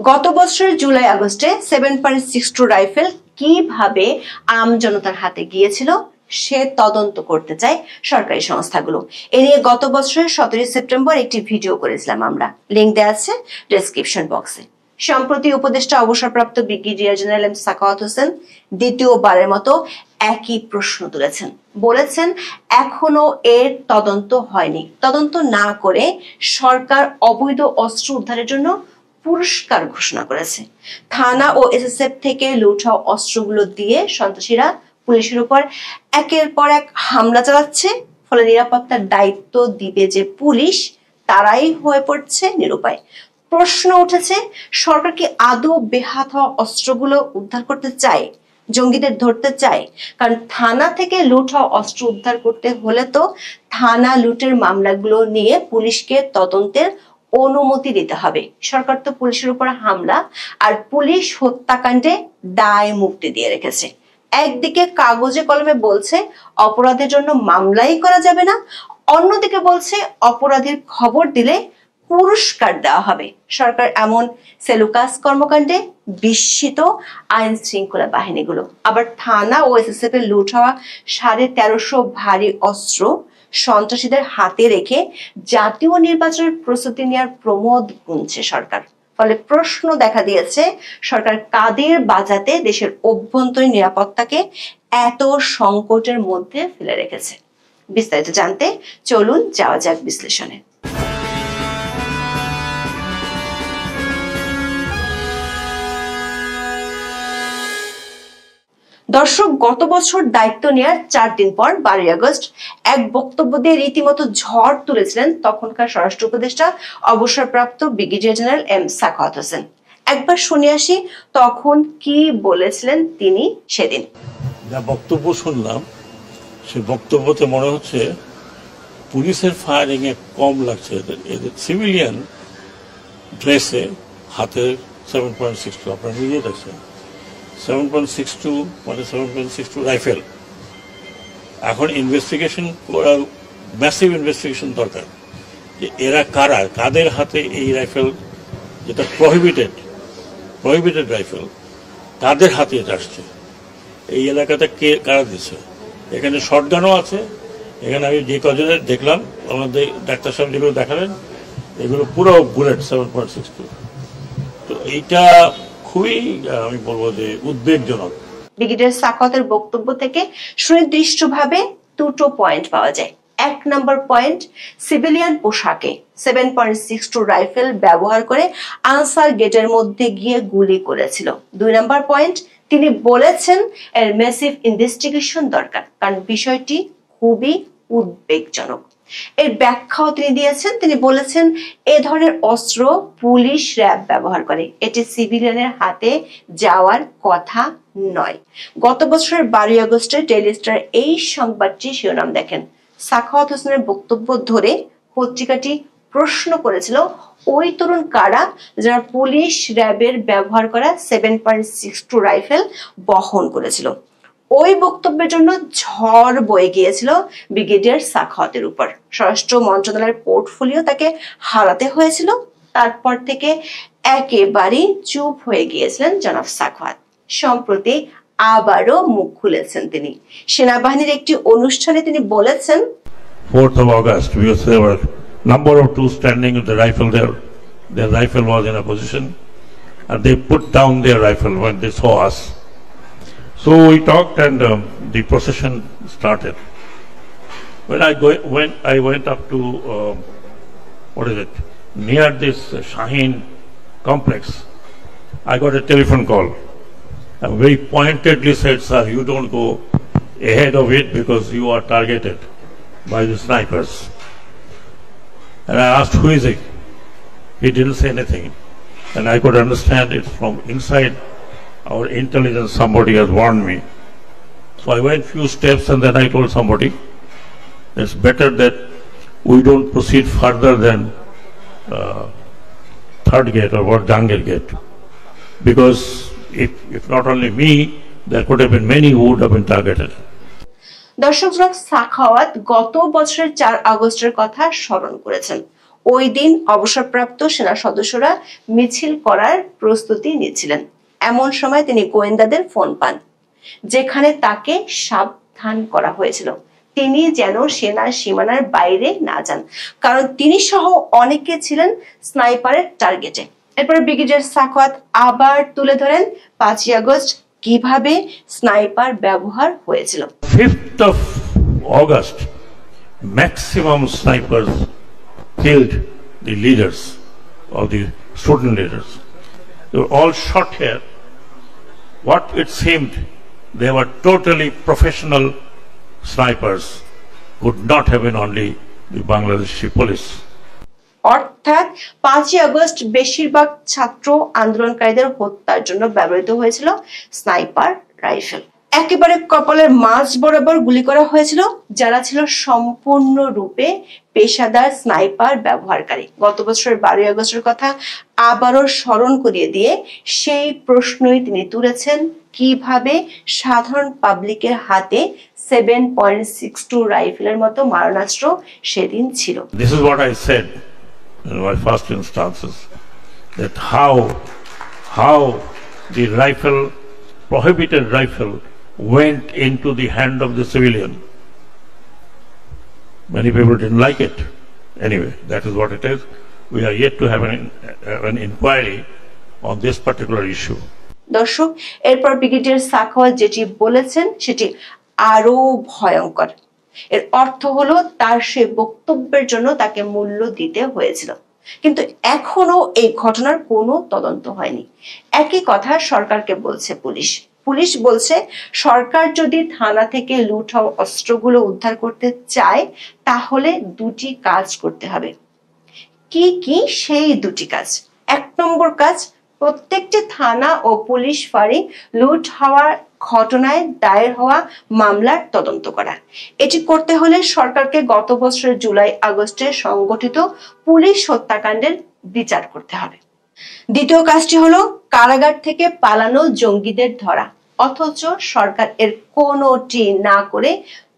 গত বছরের জুলাই আগস্টে 7.62 রাইফেল কিভাবে আম জনতার হাতে গিয়েছিল সে তদন্ত করতে চায় সরকারি সংস্থাগুলো। এ নিয়ে গত বছরের 17 সেপ্টেম্বর একটি ভিডিও করেছিলাম আমরা, লিংক দেওয়া আছে ডেসক্রিপশন বক্সে। সম্প্রতি উপদেষ্টা অবসরপ্রাপ্ত brigadier general M Sakhawat Hossain দ্বিতীয়বারের মতো একই প্রশ্ন তুলেছেন। বলেছেন এখনো এর তদন্ত হয়নি, তদন্ত না করে সরকার অবৈধ অস্ত্র উদ্ধারের জন্য পুরস্কার ঘোষণা করেছে। থানা ও এসএসএফ থেকে লুট হওয়া অস্ত্রগুলো দিয়ে সন্ত্রাসীরা পুলিশের উপর একের পর এক হামলা চালাচ্ছে, ফলে নিরাপত্তার দায়িত্ব দিবে যে পুলিশ তারাই হয়ে পড়ছে নিরুপায়। প্রশ্ন উঠেছে, সরকার কি আদৌ বেহাত হওয়া অস্ত্রগুলো উদ্ধার করতে চায়, জঙ্গিদের ধরতে চায়? কারণ থানা থেকে লুট হওয়া অস্ত্র উদ্ধার করতে হলে তো থানা লুটের মামলাগুলো নিয়ে পুলিশকে তদন্তের অনুমতি দিতে হবে। সরকার তো পুলিশের উপর হামলা আর পুলিশ হত্যাকাণ্ডে দায় মুক্তি দিয়ে রেখেছে। একদিকে কাগজে কলমে বলছে অপরাধের জন্য মামলাই করা যাবে না, অন্যদিকে বলছে অপরাধীর খবর দিলে পুরস্কার দেওয়া হবে। সরকার এমন সেলুকাস কর্মকাণ্ডে বিস্মিত আইন শৃঙ্খলা বাহিনীগুলো। আবার থানা ও এসএসএফ এর লুট হওয়া 1350 ভারী অস্ত্র সন্ত্রাসীদের হাতে রেখে জাতীয় নির্বাচনের প্রস্তুতি নেওয়ার প্রমোদ গুনছে সরকার। ফলে প্রশ্ন দেখা দিয়েছে, সরকার কাদের বাঁচাতে দেশের অভ্যন্তরীণ নিরাপত্তাকে এত সংকটের মধ্যে ফেলে রেখেছে। বিস্তারিত জানতে চলুন যাওয়া যাক বিশ্লেষণে। দর্শক, গত বছর দায়িত্ব নেওয়ার 4 দিন পর 12 আগস্ট এক বক্তব্য দিয়ে রীতিমতো ঝড় তুলেছিলেন তখনকার স্বরাষ্ট্র উপদেষ্টা অবসরপ্রাপ্ত brigadier general M Sakhawat Hossain. একবার শুনে আসি তখন কি বলেছিলেন তিনি সেদিন। যা বক্তব্য শুনলাম সে বক্তব্যতে মনে হচ্ছে পুলিশের ফায়ারিং এ কম লাগছে, এদের সিভিলিয়ান ড্রেসে হাতে 7.62, আপনারা নিজে দেখছেন 7.62 মানে 7.62 রাইফেল। এখন ইনভেস্টিগেশন করা, ম্যাসিভ ইনভেস্টিগেশন দরকার যে এরা কারা, কাদের হাতে এই রাইফেল, যেটা প্রহিবিটেড রাইফেল, কাদের হাতে এটা আসছে, এই এলাকাতে কে কারা দিচ্ছে। এখানে শটগানও আছে, এখানে আমি যে কজনের দেখলাম আমাদের ডাক্তার সাহেব যেগুলো দেখালেন এগুলো পুরো বুলেট 7.62। তো এইটা খুবই, আমি বলবো যে উদ্বেগজনক। ব্রিগেডিয়ার সাখাওয়াতের বক্তব্য থেকে সুনির্দিষ্টভাবে দুটো পয়েন্ট পাওয়া যায়। 1 নম্বর পয়েন্ট, সিভিলিয়ান পোশাকে 7.62 রাইফেল ব্যবহার করে আনসার গেটের মধ্যে গিয়ে গুলি করেছিল। 2 নম্বর পয়েন্ট, তিনি বলেছেন এর ম্যাসিভ ইনভেস্টিগেশন দরকার, কারণ বিষয়টি খুবই উদ্বেগজনক। এর ব্যাখ্যাও তিনি দিয়েছেন। তিনি বলেছেন এ ধরনের অস্ত্র পুলিশ র্যাব ব্যবহার করে, এটি সিভিলিয়ানের হাতে যাওয়ার কথা নয়। গত বছরের 12 আগস্টের ডেইলি স্টার এই সংবাদটি শিরোনাম দেখেন। সাখাওয়াত হোসেনের বক্তব্য ধরে পত্রিকাটি প্রশ্ন করেছিল ওই তরুণ কারা যারা পুলিশ র্যাবের ব্যবহার করা 7.62 রাইফেল বহন করেছিল। ওই বক্তব্যের জন্য ঝড় বয়ে গিয়েছিল ব্রিগেডিয়ার সাখাওয়াতের উপর। স্বরাষ্ট্র মন্ত্রণালয়ের পোর্টফোলিও তাকে হারাতে হয়েছিল। তারপর থেকে একেবারেই চুপ হয়ে গিয়েছিলেন জনাব সাখাওয়াত। সম্প্রতি আবারও মুখ খুলেছেন তিনি। সেনাবাহিনীর একটি অনুষ্ঠানে তিনি বলেছেন, 4th of August, there were number of two standing with the rifle there. Their rifle was in a position and they put down their rifle when they saw us. So we talked and the procession started. When I went up to, near this Shaheen complex, I got a telephone call. And very pointedly said, sir, you don't go ahead of it because you are targeted by the snipers. And I asked, who is it? He didn't say anything. And I could understand it from inside our intelligence, somebody has warned me. So I went few steps and then I told somebody, it's better that we don't proceed further than third gate or what, Jangir gate. Because if not only me, there could have been many who would have been targeted. দর্শক, জনাব সাখাওয়াত গত বছরের 4 আগস্টের কথা স্মরণ করেছেন। ওই দিন অবসরপ্রাপ্ত সেনা সদস্যরা মিছিল করার প্রস্তুতি নিচ্ছিলেন। এমন সময় তিনি গোয়েন্দাদের ফোন পান, যেখানে তাকে সাবধান করা হয়েছিল তিনি যেন সেনার সীমানার বাইরে না যান, কারণ তিনি সহ অনেকে ছিলেন স্নাইপারের টার্গেটে। এরপর ব্রিগেডিয়ার সাখাওয়াত আবার তুলে ধরেন 5ই আগস্ট কিভাবে স্নাইপার ব্যবহার হয়েছিল। 5th of August, maximum snipers killed the leaders of the student leaders. They were all shot here. What it seemed, they were totally professional snipers, could not have been only the Bangladeshi police. অর্থাৎ 5ই August বেশিরভাগ ছাত্র আন্দোলনকারীদের হত্যার জন্য ব্যবহৃত হয়েছিল sniper rifle. একেবারে কপালের মাঝ বরাবর গুলি করা হয়েছিল যারা ছিল সম্পূর্ণরূপে পেশাদার স্নাইপার ব্যবহারকারী। গত বছরের 12ই আগস্টের কথা আবারও স্মরণ করিয়ে দিয়ে সেই প্রশ্নই তিনি তুলেছেন, কিভাবে সাধারণ পাবলিকের হাতে 7.62 রাইফেলের মতো মারণাস্ত্র সেদিন ছিল। This is what I said in my first instances, that how the rifle, prohibited rifle, went into the hand of the civilian. Many people didn't like it. Anyway, that is what it is. We are yet to have an inquiry on this particular issue. দর্শক, এরপর brigadier Sakhawat যেটি বলেছেন সেটি আরো ভয়ঙ্কর। এর অর্থ হলো তার সে বক্তব্যের জন্য তাকে মূল্য দিতে হয়েছিল, কিন্তু এখনো এই ঘটনার কোনো তদন্ত হয়নি। একই কথা সরকারকে বলছে পুলিশ বলছে সরকার যদি থানা থেকে লুট হওয়া অস্ত্রগুলো উদ্ধার করতে চায় তাহলে দুটি কাজ করতে হবে। কি কি সেই দুটি কাজ? 1 নম্বর কাজ, প্রত্যেকটি থানা ও পুলিশ ফাঁড়ি লুট হওয়ার ঘটনায় দায়ের হওয়া মামলার তদন্ত করা। এটি করতে হলে সরকারকে গত বছরের জুলাই আগস্টে সংগঠিত পুলিশ হত্যাকাণ্ডের বিচার করতে হবে। দ্বিতীয় কাজটি হলো কারাগার থেকে পালানো জঙ্গিদের ধরা, অথচ সরকার এর কোনোটি না করে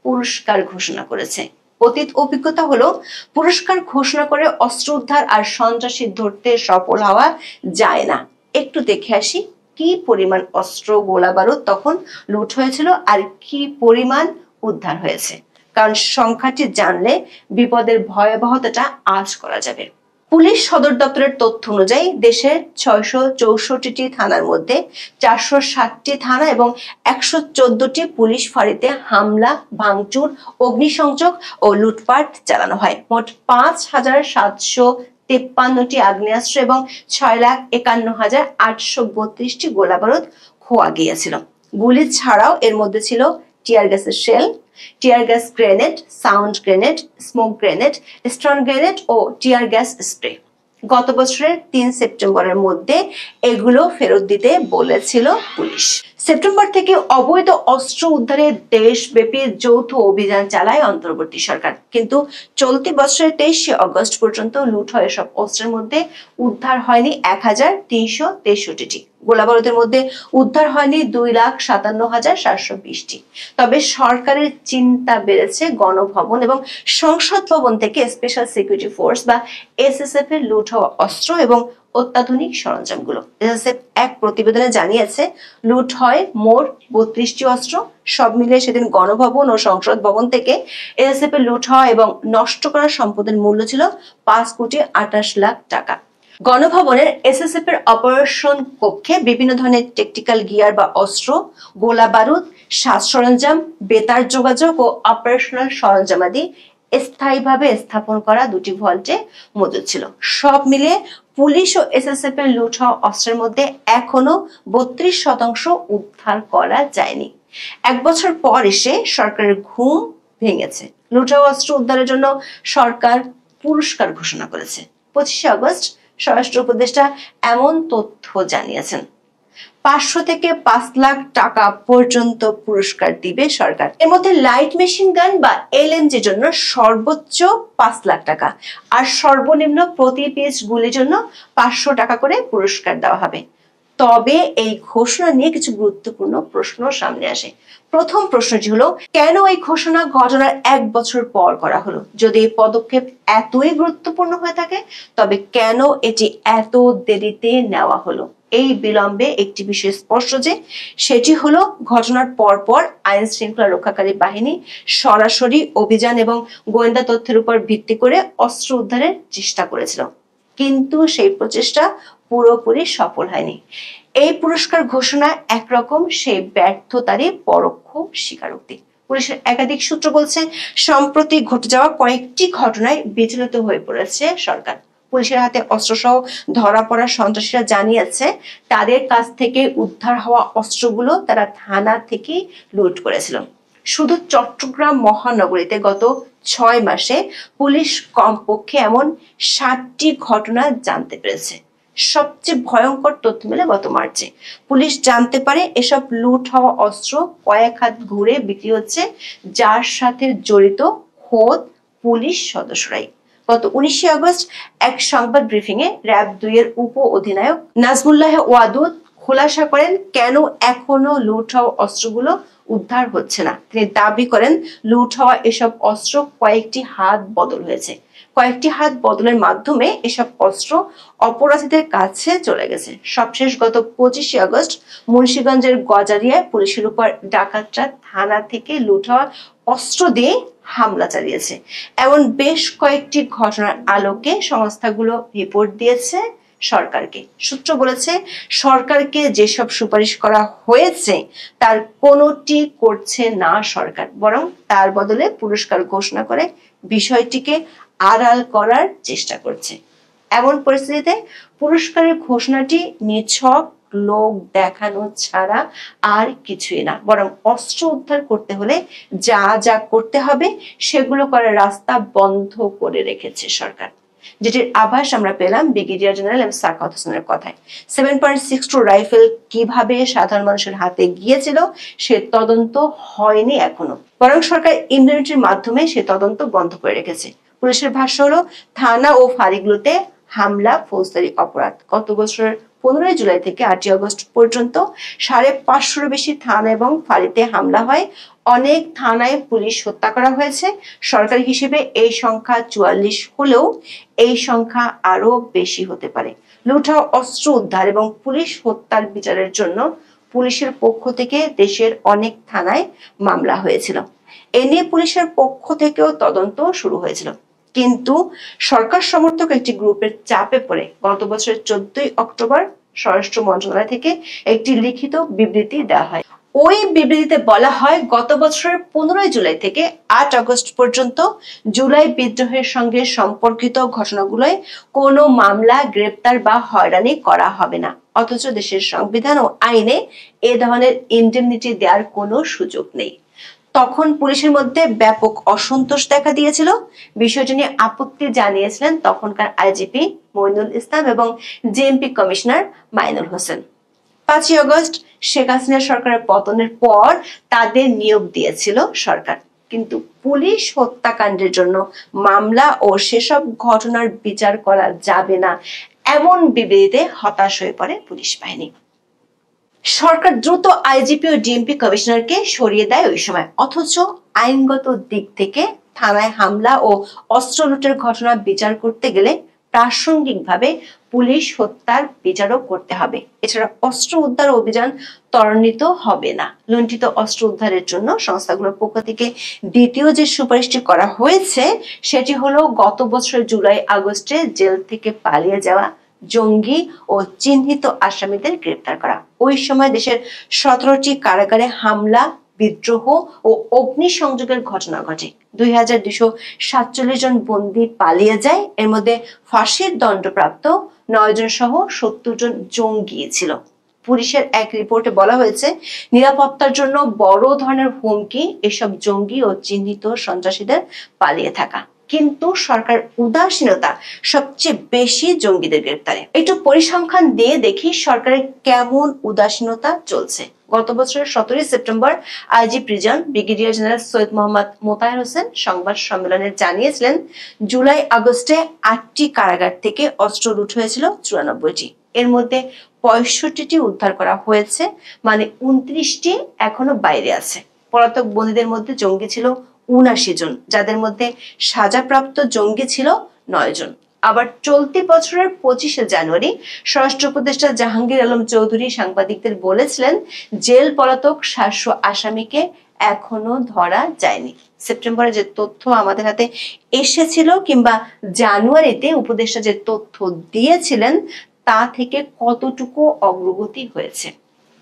পুরস্কার ঘোষণা করেছে। অতীত অভিজ্ঞতা হলো পুরস্কার ঘোষণা করে অস্ত্র উদ্ধার আর সন্ত্রাসী ধরতে সফল হওয়া যায় না। একটু দেখে আসি কি পরিমাণ অস্ত্র গোলা বারুদ তখন লুট হয়েছিল আর কি পরিমাণ উদ্ধার হয়েছে, কারণ সংখ্যাটি জানলে বিপদের ভয়াবহতাটা আঁচ করা যাবে। পুলিশ সদর দপ্তরের তথ্য অনুযায়ী দেশের 664টি থানার মধ্যে 460টি থানা এবং 114টি পুলিশ ফাঁড়িতে হামলা, ভাঙচুর, অগ্নিসংযোগ ও লুটপাট চালানো হয়। মোট 5,753টি আগ্নেয়াস্ত্র এবং 6,51,832টি গোলাবারুদ খোয়া গিয়েছিল। গুলি ছাড়াও এর মধ্যে ছিল টিয়ার গ্যাসের shell, tear gas grenade, sound grenade, smoke grenade, stun grenade ও টিয়ার গ্যাস স্প্রে। গত বছরের 3 সেপ্টেম্বরের মধ্যে এগুলো ফেরত দিতে বলেছিল পুলিশ। সেপ্টেম্বর থেকে অবৈধ অস্ত্র উদ্ধারে দেশব্যাপী যৌথ অভিযান চালায় অন্তর্বর্তী সরকার, কিন্তু চলতি বছরের 23শে আগস্ট পর্যন্ত লুট হয় এসব অস্ত্রের মধ্যে উদ্ধার হয়নি 1,363টি। গোলাবারুদের মধ্যে উদ্ধার হয়নি 2,57,720টি। তবে সরকারের চিন্তা বেড়েছে গণভবন এবং সংসদ ভবন থেকে স্পেশাল সিকিউরিটি ফোর্স বা এসএসএফ এর লুট হওয়া অস্ত্র এবং অত্যাধুনিক সরঞ্জামগুলো। এসএসএফ এক প্রতিবেদনে জানিয়েছে লুট হয় মোট 32টি অস্ত্র। সব মিলিয়ে সেদিন গণভবন ও সংসদ ভবন থেকে এসএসএফ এর লুট হওয়া এবং নষ্ট করা সম্পদের মূল্য ছিল 5,28,00,000 টাকা। গণভবনের এসএসএফ এর অপারেশন কক্ষে বিভিন্ন ধরনের টেকটিক্যাল গিয়ার বা অস্ত্র, গোলা বারুদ, সাজ সরঞ্জাম, বেতার যোগাযোগ ও অপারেশনাল সরঞ্জামাদি স্থায়ীভাবে স্থাপন করা 2টি ভল্টে মজুদ ছিল। সব মিলিয়ে পুলিশ ও এসএসএফ এর লুট হওয়া অস্ত্রের মধ্যে এখনো 32% উদ্ধার করা যায়নি। 1 বছর পর এসে সরকারের ঘুম ভেঙেছে। লুট হওয়া অস্ত্র উদ্ধারের জন্য সরকার পুরস্কার ঘোষণা করেছে। 25শে আগস্ট স্বরাষ্ট্র উপদেষ্টা এমন তথ্য জানিয়েছেন, 500 থেকে 5 লাখ টাকা পর্যন্ত পুরস্কার দিবে সরকার। এর মধ্যে লাইট মেশিন গান বা এলএমজির জন্য সর্বোচ্চ 5 লাখ টাকা আর সর্বনিম্ন প্রতি পিস গুলির জন্য 500 টাকা করে পুরস্কার দেওয়া হবে। তবে এই ঘোষণা নিয়ে কিছু গুরুত্বপূর্ণ প্রশ্ন সামনে আসে। প্রথম প্রশ্নটি হলো, কেন এই ঘোষণা ঘটনার 1 বছর পর করা হলো? যদি এই পদক্ষেপ এতই গুরুত্বপূর্ণ হয়ে থাকে, তবে কেন এটি এত দেরিতে নেওয়া হলো? এই বিলম্বে একটি বিষয় স্পষ্ট যে সেটি হলো ঘটনার পরপর আইন শৃঙ্খলা রক্ষাকারী বাহিনী সরাসরি অভিযান এবং গোয়েন্দা তথ্যের উপর ভিত্তি করে অস্ত্র উদ্ধারের চেষ্টা করেছিল, কিন্তু সেই প্রচেষ্টা পুরোপুরি সফল হয়নি। এই পুরস্কার ঘোষণা একরকম সেই ব্যর্থতারই পরোক্ষ স্বীকারোক্তি। পুলিশের একাধিক সূত্র বলছে, সম্প্রতি ঘটে যাওয়া কয়েকটি ঘটনায় বিচলিত হয়ে পড়েছে সরকার। পুলিশের হাতে অস্ত্রসহ ধরা পড়া সন্ত্রাসীরা জানিয়েছে তাদের কাছ থেকে উদ্ধার হওয়া অস্ত্রগুলো তারা থানা থেকে লুট করেছিল। শুধু চট্টগ্রাম মহানগরীতে গত 6 মাসে পুলিশ কমপক্ষে এমন 60টি ঘটনা জানতে পেরেছে। সবচেয়ে ভয়ঙ্কর তথ্য মেলে গত মার্চে। পুলিশ জানতে পারে এসব লুট হওয়া অস্ত্র কয়েক হাত ঘুরে বিক্রি হচ্ছে, যার সাথে জড়িত খোদ পুলিশ সদস্যরাই। গত 19 আগস্ট এক সংবাদ ব্রিফিং এ র‍্যাব 2 এর উপ অধিনায়ক নাজমুল্লাহ ওয়াদুদ খোলাসা করেন কেন এখনো লুট হওয়া অস্ত্রগুলো উদ্ধার হচ্ছে না। তিনি দাবি করেন লুট হওয়া এসব অস্ত্র কয়েকটি হাত বদল হয়েছে। কয়েকটি হাত বদলের মাধ্যমে এসব অস্ত্র অপরাধীদের কাছে চলে গেছে। সবশেষ গত 25 আগস্ট মুন্সিগঞ্জের গজারিয়ায় পুলিশের উপর ডাকাতরা থানা থেকে লুট হওয়া অস্ত্র দিয়ে হামলা চালিয়েছে। এমন বেশ কয়েকটি ঘটনার আলোকে সংস্থাগুলো রিপোর্ট দিয়েছে সরকারকে। সূত্র বলেছে, সরকারকে যেসব সুপারিশ করা হয়েছে তার কোনোটি করছে না সরকার, বরং তার বদলে পুরস্কার ঘোষণা করে বিষয়টিকে আড়াল করার চেষ্টা করছে। এমন পরিস্থিতিতে পুরস্কারের ঘোষণাটি নিছক লোক দেখানো ছাড়া আর কিছুই না, বরং অস্ত্র উদ্ধার করতে হলে যা যা করতে হবে সেগুলো করার রাস্তা বন্ধ করে রেখেছে সরকার, যেটির আভাস আমরা পেলাম ব্রিগেডিয়ার জেনারেল এম সাখাওয়াত হোসেনের কথায়। 7.62 রাইফেল কিভাবে সাধারণ মানুষের হাতে গিয়েছিল সে তদন্ত হয়নি এখনো, বরং সরকার ইন্টারনেটের মাধ্যমে সে তদন্ত বন্ধ করে রেখেছে। পুলিশের ভাষ্য হলো, থানা ও ফাঁড়িগুলোতে হামলা ফৌজদারি অপরাধ। গত বছরের 15 জুলাই থেকে 8 আগস্ট পর্যন্ত 550 বেশি থানা এবং ফাঁড়িতে হামলা হয়। অনেক থানায় পুলিশ হত্যা করা হয়েছে। সরকারি হিসেবে এই সংখ্যা 44 হলেও এই সংখ্যা আরো বেশি হতে পারে। লুট হওয়া অস্ত্র উদ্ধার এবং পুলিশ হত্যার বিচারের জন্য পুলিশের পক্ষ থেকে দেশের অনেক থানায় মামলা হয়েছিল। এ নিয়ে পুলিশের পক্ষ থেকেও তদন্ত শুরু হয়েছিল, কিন্তু সরকার সমর্থক একটি গ্রুপের চাপে পড়ে গত বছরের 14 অক্টোবর স্বরাষ্ট্র মন্ত্রণালয় থেকে একটি লিখিত বিবৃতি দেওয়া হয়। ওই বিবৃতিতে বলা হয়, গত বছরের 15 জুলাই থেকে 8 আগস্ট পর্যন্ত জুলাই বিদ্রোহের সঙ্গে সম্পর্কিত ঘটনাগুলোয় কোনো মামলা, গ্রেপ্তার বা হয়রানি করা হবে না। অথচ দেশের সংবিধান ও আইনে এ ধরনের ইন্ডেমনিটি দেওয়ার কোনো সুযোগ নেই। তখন পুলিশের মধ্যে ব্যাপক অসন্তোষ দেখা দিয়েছিল। বিষয়টি নিয়ে আপত্তি জানিয়েছিলেন তখনকার আইজিপি মইনুল ইসলাম এবং JMP commissioner Mainul Hossain. 5 August Sheikh Hasina সরকারের পতনের পর তাদের নিয়োগ দিয়েছিল সরকার, কিন্তু পুলিশ হত্যাকাণ্ডের জন্য মামলা ও সেসব ঘটনার বিচার করা যাবে না এমন বিবৃতিতে হতাশ হয়ে পড়ে পুলিশ বাহিনী। সরকার দ্রুত আইজিপি ও ডিএমপি কমিশনারকে সরিয়ে দেয় ওই সময়। অথচ আইনগত দিক থেকে থানায় হামলা ও অস্ত্র লুটের ঘটনা বিচার করতে গেলে প্রাসঙ্গিকভাবে পুলিশ হত্যার বিচারও করতে হবে। এছাড়া অস্ত্র উদ্ধার অভিযান ত্বরান্বিত হবে না। লুণ্ঠিত অস্ত্র উদ্ধারের জন্য সংস্থাগুলোর পক্ষ থেকে দ্বিতীয় যে সুপারিশটি করা হয়েছে সেটি হলো গত বছরের জুলাই আগস্টে জেল থেকে পালিয়ে যাওয়া জঙ্গি ও চিহ্নিত আসামিদের গ্রেপ্তার করা। ওই সময় দেশের 17টি কারাগারে হামলা, বিদ্রোহ ও অগ্নিসংযোগের ঘটনা ঘটে। 2247 জন বন্দী পালিয়ে যায়। এর মধ্যে ফাঁসির দণ্ডপ্রাপ্ত 9 জন সহ 70 জন জঙ্গি ছিল। পুলিশের এক রিপোর্টে বলা হয়েছে, নিরাপত্তার জন্য বড় ধরনের হুমকি এসব জঙ্গি ও চিহ্নিত সন্ত্রাসীদের পালিয়ে থাকা। কিন্তু সরকার উদাসীনতা সবচেয়ে বেশি জঙ্গিদের গ্রেপ্তারে। একটু পরিসংখ্যান দিয়ে দেখি সরকারের কেমন উদাসীনতা চলছে। গত বছরের 17 September IG prison brigadier general Syed Mohammad Motayer Hossain সংবাদ সম্মেলনে জানিয়েছিলেন, জুলাই আগস্টে 8টি কারাগার থেকে অস্ত্র লুট হয়েছিল 94টি। এর মধ্যে 65টি উদ্ধার করা হয়েছে, মানে 29টি এখনো বাইরে আছে। পলাতক বন্দীদের মধ্যে জঙ্গি ছিল 79 জন, যাদের মধ্যে সাজাপ্রাপ্ত জঙ্গি ছিল 9 জন। আবার চলতি বছরের 25শে জানুয়ারি স্বরাষ্ট্র উপদেষ্টা জাহাঙ্গীর আলম চৌধুরী সাংবাদিকদের বলেছিলেন, জেল পলাতক 700 আসামিকে এখনো ধরা যায়নি। সেপ্টেম্বরে যে তথ্য আমাদের হাতে এসেছিল কিংবা জানুয়ারিতে উপদেষ্টা যে তথ্য দিয়েছিলেন তা থেকে কতটুকু অগ্রগতি হয়েছে?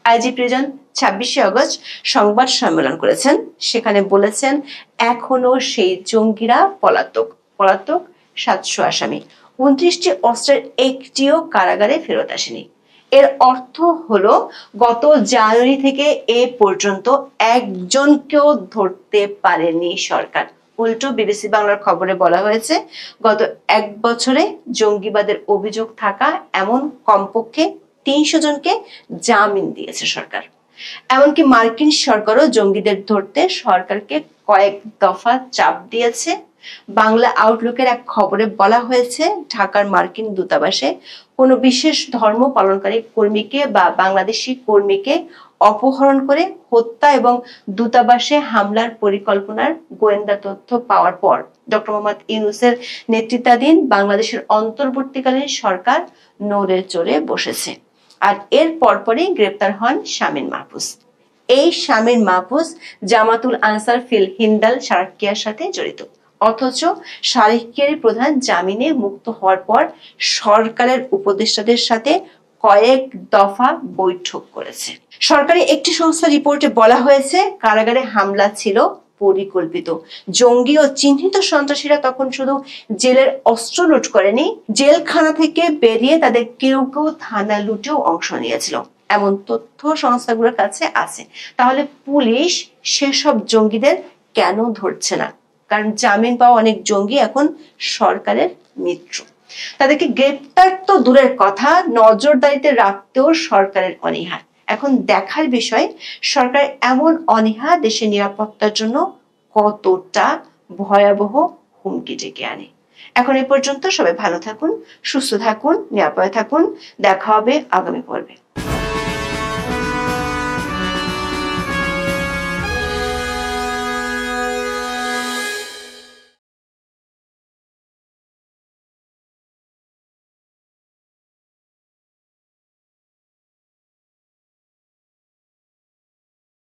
আইজি প্রিজন 26শে আগস্ট সংবাদ সম্মেলন করেছেন, সেখানে বলেছেন এখনো সেই জঙ্গিরা পলাতক 700 আসামি, 29টি অস্ত্রের একটিও কারাগারে ফেরত আসেনি। এর অর্থ হলো গত জানুয়ারি থেকে এ পর্যন্ত একজনকেও ধরতে পারেনি সরকার। উল্টো বিবিসি বাংলার খবরে বলা হয়েছে, গত 1 বছরে জঙ্গিবাদের অভিযোগ থাকা এমন কমপক্ষে 300 জনকে জামিন দিয়েছে সরকার। এমনকি মার্কিন সরকারও জঙ্গিদের ধরতে সরকারকে কয়েক দফা চাপ দিয়েছে। বাংলা আউটলুকের এক খবরে বলা হয়েছে, ঢাকার মার্কিন দূতাবাসে কোনো বিশেষ ধর্ম পালনকারী কর্মীকে বা বাংলাদেশি কর্মীকে অপহরণ করে হত্যা এবং দূতাবাসে হামলার পরিকল্পনার গোয়েন্দা তথ্য পাওয়ার পর ডক্টর মোহাম্মদ ইউনূসের নেতৃত্বাধীন বাংলাদেশের অন্তর্বর্তীকালীন সরকার নড়ে চড়ে বসেছে। আর এর পরপরই গ্রেপ্তার হন শামীম মাহফুজ। এই শামীম মাহফুজ জামাতুল আনসার ফিল হিন্দাল সারাকিয়ার সাথে জড়িত। অথচ সারাকিয়ার প্রধান জামিনে মুক্ত হওয়ার পর সরকারের উপদেষ্টাদের সাথে কয়েক দফা বৈঠক করেছে। সরকারি একটি সংস্থা রিপোর্টে বলা হয়েছে, কারাগারে হামলা ছিল পরিকল্পিত। জঙ্গি ও চিহ্নিত সন্ত্রাসীরা তখন শুধু জেলের অস্ত্র লুট করেনি, জেলখানা থেকে বেরিয়ে তাদের কেউ কেউ থানা লুটেও অংশ নিয়েছিল। এমন তথ্য সংস্থাগুলোর কাছে আছে। তাহলে পুলিশ সেসব জঙ্গিদের কেন ধরছে না? কারণ জামিন পাওয়া অনেক জঙ্গি এখন সরকারের মিত্র। তাদেরকে গ্রেপ্তার তো দূরের কথা, নজরদারিতে রাখতেও সরকারের অনীহা। এখন দেখার বিষয়, সরকার এমন অনীহা দেশের নিরাপত্তার জন্য কতটা ভয়াবহ হুমকি ডেকে আনে। এখন এ পর্যন্ত। সবাই ভালো থাকুন, সুস্থ থাকুন, নিরাপদে থাকুন। দেখা হবে আগামী পর্বে।